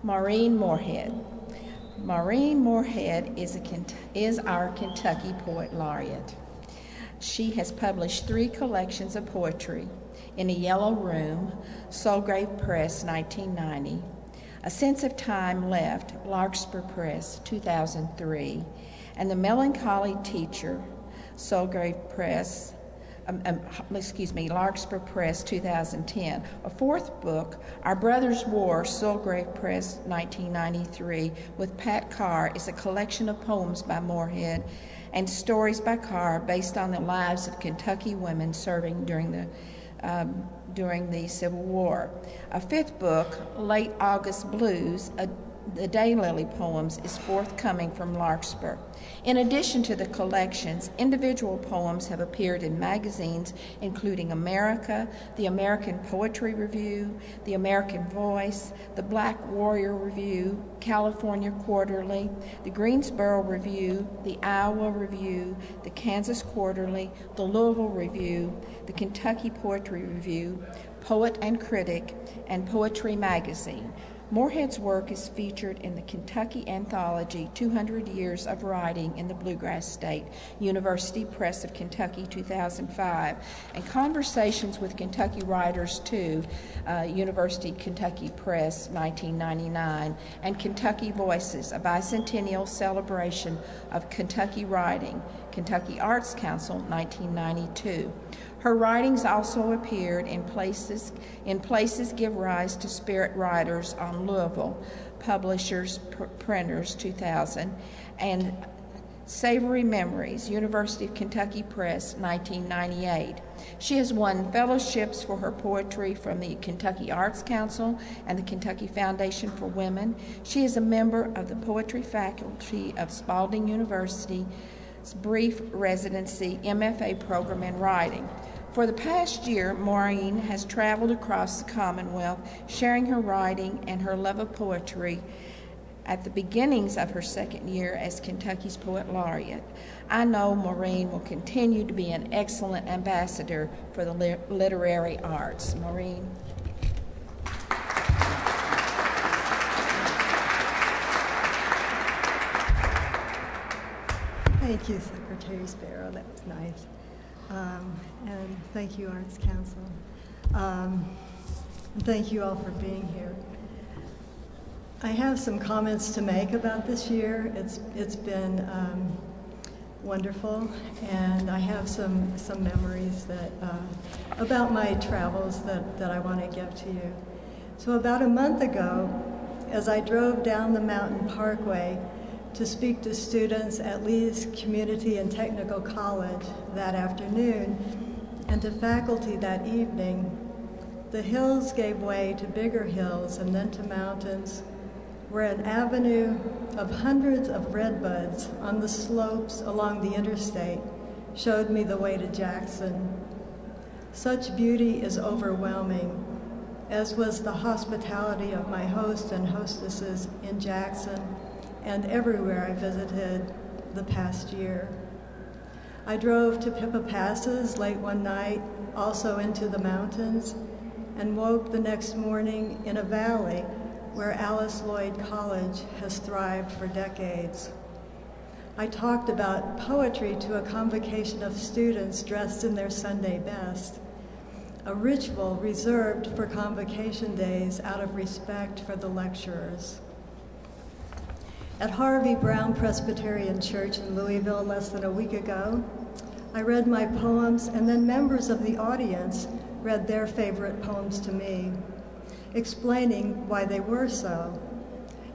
Maureen Morehead. Maureen Morehead is our Kentucky Poet Laureate. She has published 3 collections of poetry: In a Yellow Room, Soulgrave Press, 1990; A Sense of Time Left, Larkspur Press, 2003; and The Melancholy Teacher, Soulgrave Press, Larkspur Press, 2010. A 4th book, Our Brothers' War, Soulgrave Press, 1993, with Pat Carr, is a collection of poems by Morehead and stories by Carr based on the lives of Kentucky women serving during the Civil War. A 5th book, Late August Blues, the Daylily poems, is forthcoming from Larkspur. In addition to the collections, individual poems have appeared in magazines including America, the American Poetry Review, the American Voice, the Black Warrior Review, California Quarterly, the Greensboro Review, the Iowa Review, the Kansas Quarterly, the Louisville Review, the Kentucky Poetry Review, Poet and Critic, and Poetry Magazine. Morehead's work is featured in the Kentucky Anthology, 200 Years of Writing in the Bluegrass State, University Press of Kentucky, 2005, and Conversations with Kentucky Writers 2, University Kentucky Press, 1999, and Kentucky Voices, a bicentennial celebration of Kentucky writing, Kentucky Arts Council, 1992. Her writings also appeared in Places Give Rise to Spirit Writers on Louisville, Publishers, Printers, 2000, and Savory Memories, University of Kentucky Press, 1998. She has won fellowships for her poetry from the Kentucky Arts Council and the Kentucky Foundation for Women. She is a member of the poetry faculty of Spalding University's brief residency MFA program in writing. For the past year, Maureen has traveled across the Commonwealth, sharing her writing and her love of poetry at the beginnings of her 2nd year as Kentucky's Poet Laureate. I know Maureen will continue to be an excellent ambassador for the literary arts. Maureen. Thank you, Secretary Sparrow. That was nice. And thank you, Arts Council. And thank you all for being here. I have some comments to make about this year. It's been wonderful, and I have some memories that about my travels that I want to give to you. So about a month ago, as I drove down the Mountain Parkway to speak to students at Lee's Community and Technical College that afternoon and to faculty that evening, the hills gave way to bigger hills and then to mountains, where an avenue of hundreds of redbuds on the slopes along the interstate showed me the way to Jackson. Such beauty is overwhelming, as was the hospitality of my host and hostesses in Jackson and everywhere I visited the past year. I drove to Pippa Passes late one night, also into the mountains, and woke the next morning in a valley where Alice Lloyd College has thrived for decades. I talked about poetry to a convocation of students dressed in their Sunday best, a ritual reserved for convocation days out of respect for the lecturers. At Harvey Brown Presbyterian Church in Louisville less than a week ago, I read my poems, and then members of the audience read their favorite poems to me, explaining why they were so.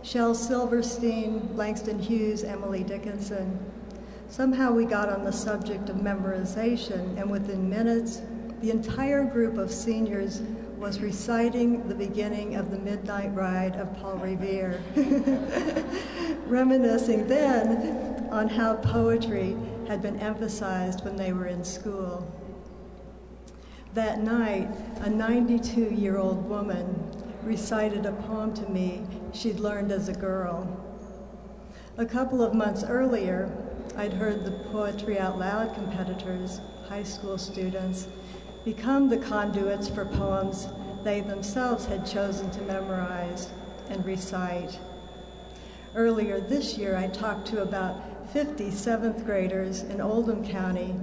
Shel Silverstein, Langston Hughes, Emily Dickinson. Somehow we got on the subject of memorization, and within minutes, the entire group of seniors was reciting the beginning of the Midnight Ride of Paul Revere, reminiscing then on how poetry had been emphasized when they were in school. That night, a 92-year-old woman recited a poem to me she'd learned as a girl. A couple of months earlier, I'd heard the Poetry Out Loud competitors, high school students, become the conduits for poems they themselves had chosen to memorize and recite. Earlier this year, I talked to about 50 seventh graders in Oldham County,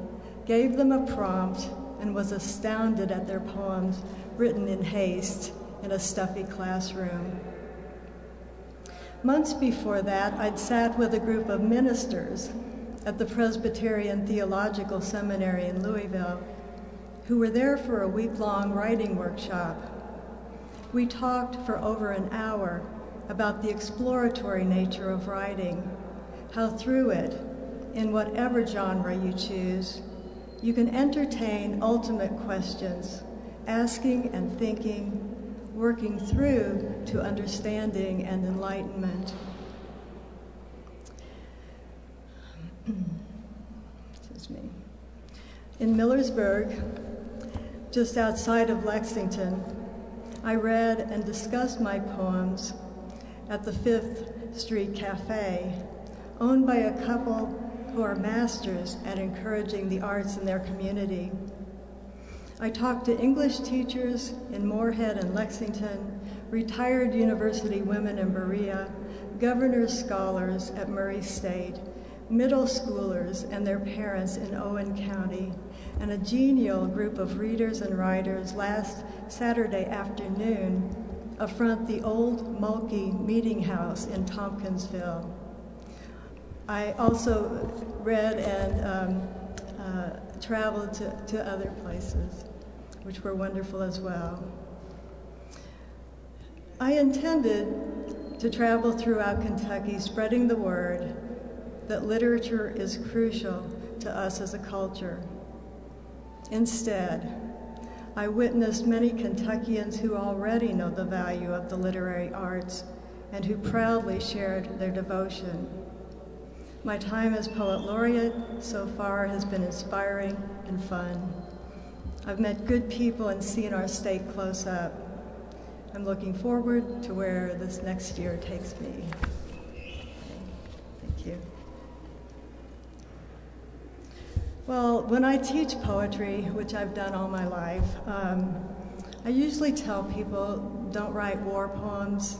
gave them a prompt, and was astounded at their poems written in haste in a stuffy classroom. Months before that, I'd sat with a group of ministers at the Presbyterian Theological Seminary in Louisville who were there for a week-long writing workshop. We talked for over an hour about the exploratory nature of writing, how through it, in whatever genre you choose, you can entertain ultimate questions, asking and thinking, working through to understanding and enlightenment. Excuse me. In Millersburg, just outside of Lexington, I read and discussed my poems at the 5th Street Cafe, owned by a couple who are masters at encouraging the arts in their community. I talked to English teachers in Morehead and Lexington, retired university women in Berea, governor's scholars at Murray State, middle schoolers and their parents in Owen County, and a genial group of readers and writers last Saturday afternoon affront the old Mulkey Meeting House in Tompkinsville. I also read and traveled to other places, which were wonderful as well. I intended to travel throughout Kentucky, spreading the word that literature is crucial to us as a culture. Instead, I witnessed many Kentuckians who already know the value of the literary arts and who proudly shared their devotion. My time as Poet Laureate so far has been inspiring and fun. I've met good people and seen our state close up. I'm looking forward to where this next year takes me. Thank you. Well, when I teach poetry, which I've done all my life, I usually tell people don't write war poems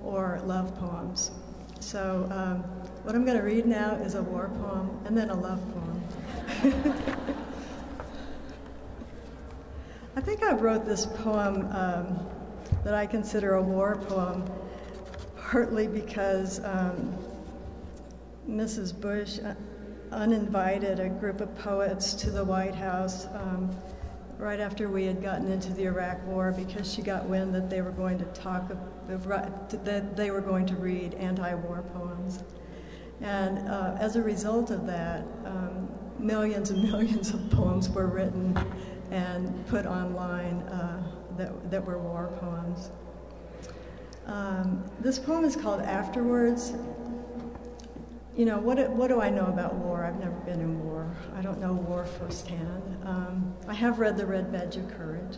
or love poems. So what I'm going to read now is a war poem and then a love poem. I think I wrote this poem that I consider a war poem partly because Mrs. Bush uninvited a group of poets to the White House right after we had gotten into the Iraq War because she got wind that they were going to that they were going to read anti-war poems. And as a result of that, millions and millions of poems were written and put online that were war poems. This poem is called Afterwards. You know, what do I know about war? I've never been in war. I don't know war firsthand. I have read The Red Badge of Courage.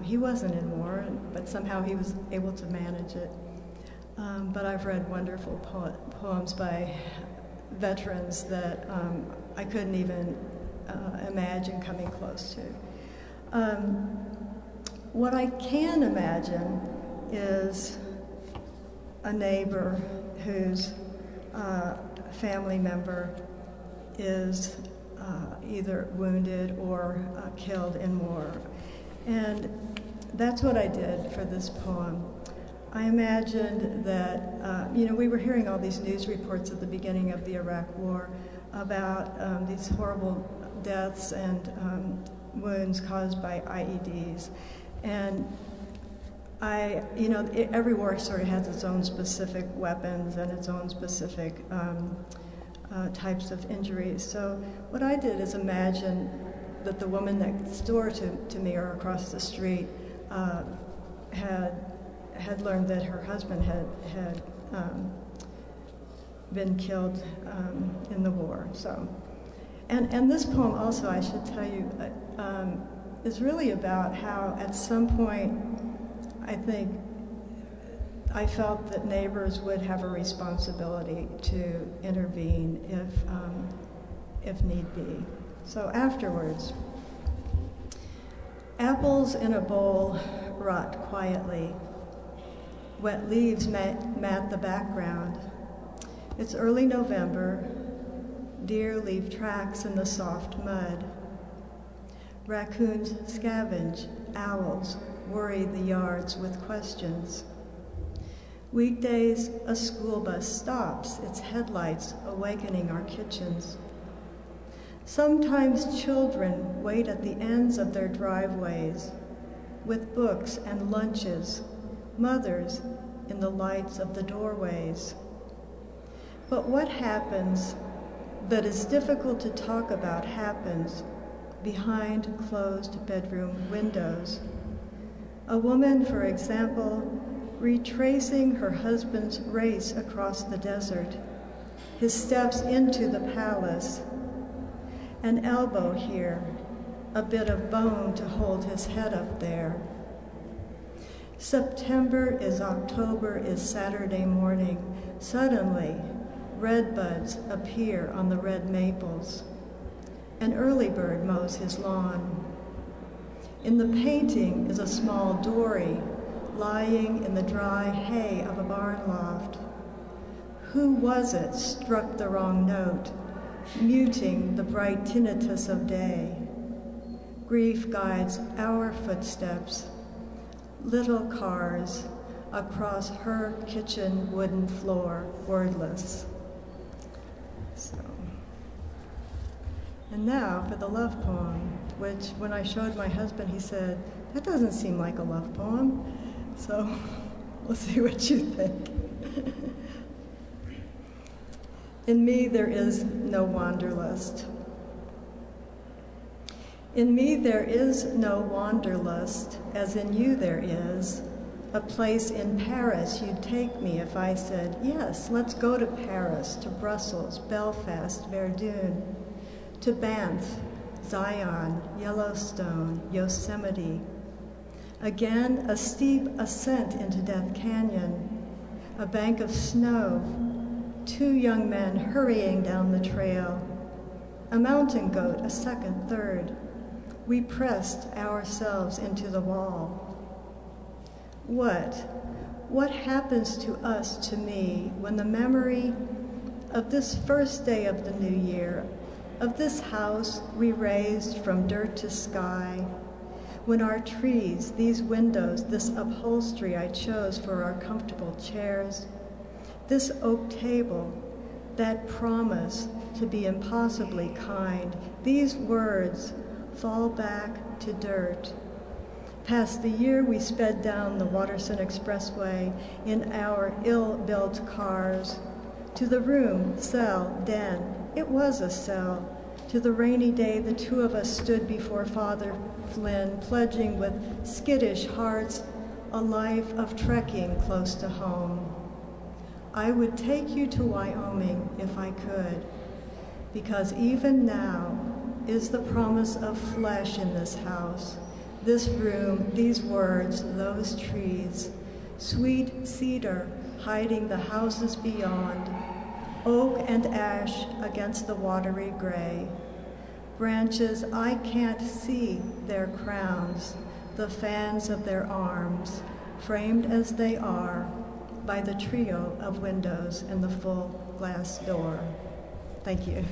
He wasn't in war, but somehow he was able to manage it. But I've read wonderful poems by veterans that I couldn't even imagine coming close to. What I can imagine is a neighbor whose family member is either wounded or killed in war. And that's what I did for this poem. I imagined that, we were hearing all these news reports at the beginning of the Iraq War about these horrible deaths and wounds caused by IEDs. And every war sort of has its own specific weapons and its own specific types of injuries. So what I did is imagine that the woman next door to me or across the street had learned that her husband had been killed in the war. So, and this poem also, I should tell you, is really about how at some point I think I felt that neighbors would have a responsibility to intervene if need be. So afterwards, apples in a bowl rot quietly. Wet leaves mat the background. It's early November. Deer leave tracks in the soft mud. Raccoons scavenge. Owls worry the yards with questions. Weekdays, a school bus stops, its headlights awakening our kitchens. Sometimes children wait at the ends of their driveways with books and lunches, mothers in the lights of the doorways. But what happens that is difficult to talk about happens behind closed bedroom windows. A woman, for example, retracing her husband's race across the desert, his steps into the palace, an elbow here, a bit of bone to hold his head up there. September is October is Saturday morning. Suddenly, red buds appear on the red maples. An early bird mows his lawn. In the painting is a small dory lying in the dry hay of a barn loft. Who was it struck the wrong note, muting the bright tinnitus of day? Grief guides our footsteps, little cars across her kitchen wooden floor, wordless. So, and now for the love poem, which when I showed my husband, he said, that doesn't seem like a love poem. So we'll see what you think. In me there is no wanderlust. In me there is no wanderlust, as in you there is. A place in Paris you'd take me if I said, yes, let's go to Paris, to Brussels, Belfast, Verdun, to Banff, Zion, Yellowstone, Yosemite. Again, a steep ascent into Death Canyon, a bank of snow, 2 young men hurrying down the trail, a mountain goat, a second, third. We pressed ourselves into the wall. What happens to us, to me, when the memory of this first day of the new year, of this house we raised from dirt to sky, when our trees, these windows, this upholstery I chose for our comfortable chairs, this oak table, that promise to be impossibly kind, these words fall back to dirt. Past the year we sped down the Watterson Expressway in our ill-built cars, to the room, cell, den, it was a cell, to the rainy day the 2 of us stood before Father Flynn, pledging with skittish hearts a life of trekking close to home. I would take you to Wyoming if I could, because even now is the promise of flesh in this house, this room, these words, those trees, sweet cedar hiding the houses beyond, oak and ash against the watery gray. Branches I can't see their crowns, the fans of their arms, framed as they are by the trio of windows and the full glass door. Thank you.